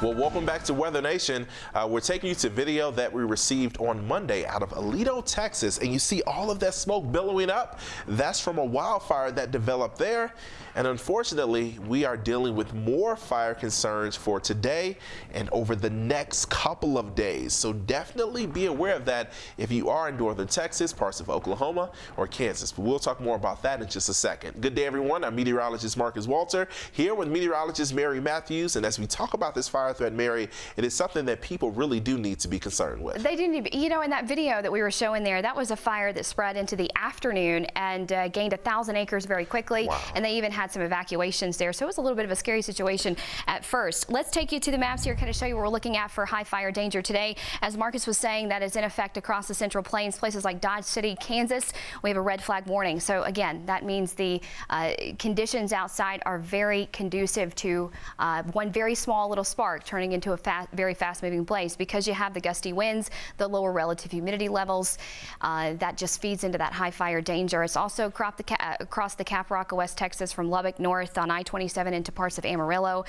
Well, welcome back to Weather Nation. We're taking you to video that we received on Monday out of Aledo, Texas, and you see all of that smoke billowing up. That's from a wildfire that developed there. And unfortunately, we are dealing with more fire concerns for today and over the next couple of days. So definitely be aware of that if you are in northern Texas, parts of Oklahoma, or Kansas. But we'll talk more about that in just a second. Good day, everyone. I'm meteorologist Marcus Walter here with meteorologist Mary Matthews. And as we talk about this fire threat, Mary, it is something that people really do need to be concerned with. They do need, you know, in that video that we were showing there, that was a fire that spread into the afternoon and gained 1,000 acres very quickly. Wow. And they even had some evacuations there. So it was a little bit of a scary situation at first. Let's take you to the maps here, kind of show you what we're looking at for high fire danger today. As Marcus was saying, that is in effect across the Central Plains, places like Dodge City, Kansas. We have a red flag warning. So again, that means the conditions outside are very conducive to one very small little spark turning into a very fast moving blaze, because you have the gusty winds, the lower relative humidity levels. That just feeds into that high fire danger. It's also across the Caprock of West Texas from Lubbock north on I-27 into parts of Amarillo.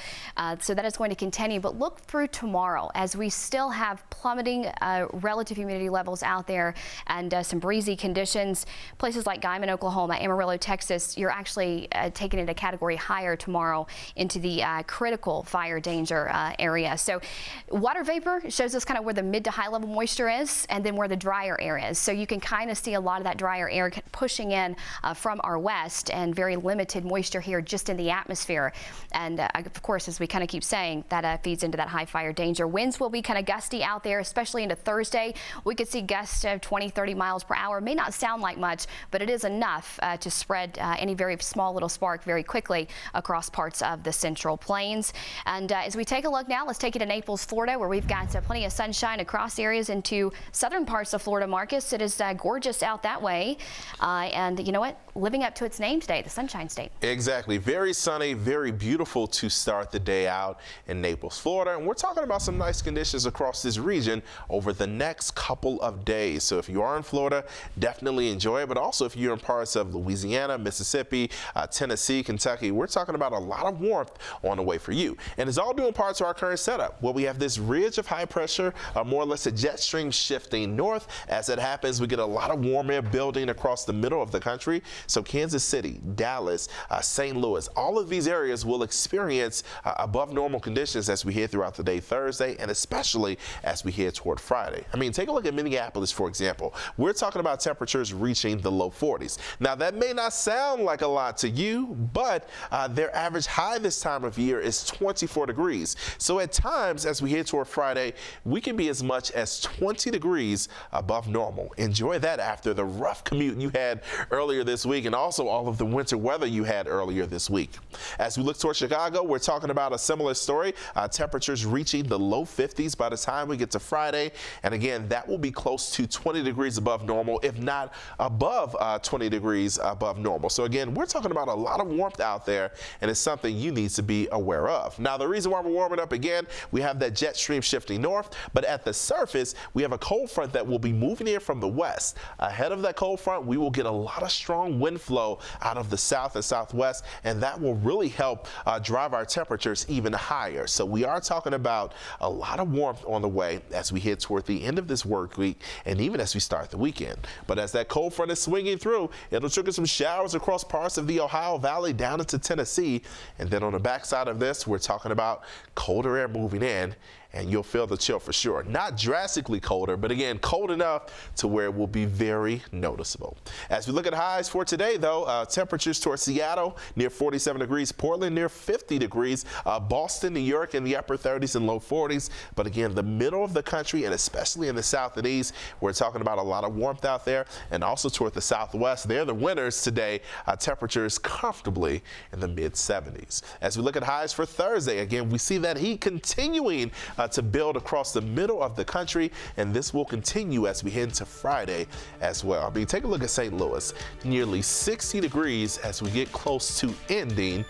So that is going to continue. But look through tomorrow as we still have plummeting relative humidity levels out there and some breezy conditions. Places like Guyman, Oklahoma, Amarillo, Texas, you're actually taking it a category higher tomorrow into the critical fire danger area. So water vapor shows us kind of where the mid to high level moisture is and then where the drier air is. So you can kind of see a lot of that drier air pushing in from our west, and very limited moisture here just in the atmosphere. And of course, as we kind of keep saying, that feeds into that high fire danger. Winds will be kind of gusty out there, especially into Thursday. We could see gusts of 20-30 miles per hour. May not sound like much, but it is enough to spread any very small little spark very quickly across parts of the Central Plains. And as we take a look now, let's take you to Naples, Florida, where we've got plenty of sunshine across areas into southern parts of Florida. Marcus, it is gorgeous out that way. And you know what? Living up to its name today, the Sunshine State. Exactly. Very sunny, very beautiful to start the day out in Naples, Florida. And we're talking about some nice conditions across this region over the next couple of days. So if you are in Florida, definitely enjoy it. But also if you're in parts of Louisiana, Mississippi, Tennessee, Kentucky, we're talking about a lot of warmth on the way for you. And it's all due in part to our current setup, where we have this ridge of high pressure, more or less a jet stream shifting north. As it happens, we get a lot of warm air building across the middle of the country. So Kansas City, Dallas, St. Louis, all of these areas will experience above normal conditions as we head throughout the day Thursday, and especially as we head toward Friday. I mean, take a look at Minneapolis, for example. We're talking about temperatures reaching the low 40s. Now, that may not sound like a lot to you, but their average high this time of year is 24 degrees. So at times, as we head toward Friday, we can be as much as 20 degrees above normal. Enjoy that after the rough commute you had earlier this week, and also all of the winter weather you had earlier this week. As we look toward Chicago, we're talking about a similar story. Temperatures reaching the low 50s by the time we get to Friday. And again, that will be close to 20 degrees above normal, if not above 20 degrees above normal. So again, we're talking about a lot of warmth out there, and it's something you need to be aware of. Now, the reason why we're warming up again, we have that jet stream shifting north, but at the surface, we have a cold front that will be moving in from the west. Ahead of that cold front, we will get a lot of strong wind flow out of the south and southwest, and that will really help drive our temperatures even higher. So we are talking about a lot of warmth on the way as we head toward the end of this work week, and even as we start the weekend. But as that cold front is swinging through, it'll trigger some showers across parts of the Ohio Valley down into Tennessee. And then on the backside of this, we're talking about colder air moving in, and you'll feel the chill for sure. Not drastically colder, but again, cold enough to where it will be very noticeable. As we look at highs for today, though, temperatures towards Seattle near 47 degrees, Portland near 50 degrees, Boston, New York in the upper 30s and low 40s. But again, the middle of the country, and especially in the south and east, we're talking about a lot of warmth out there, and also toward the southwest. They're the winners today. Temperatures comfortably in the mid 70s. As we look at highs for Thursday, again, we see that heat continuing to build across the middle of the country, and this will continue as we head into Friday as well. I mean, take a look at St. Louis, nearly 60 degrees as we get close to ending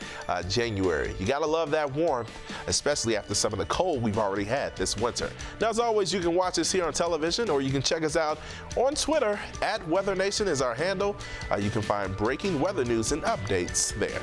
January. You gotta love that warmth, especially after some of the cold we've already had this winter. Now, as always, you can watch us here on television, or you can check us out on Twitter. @WeatherNation is our handle. You can find breaking weather news and updates there.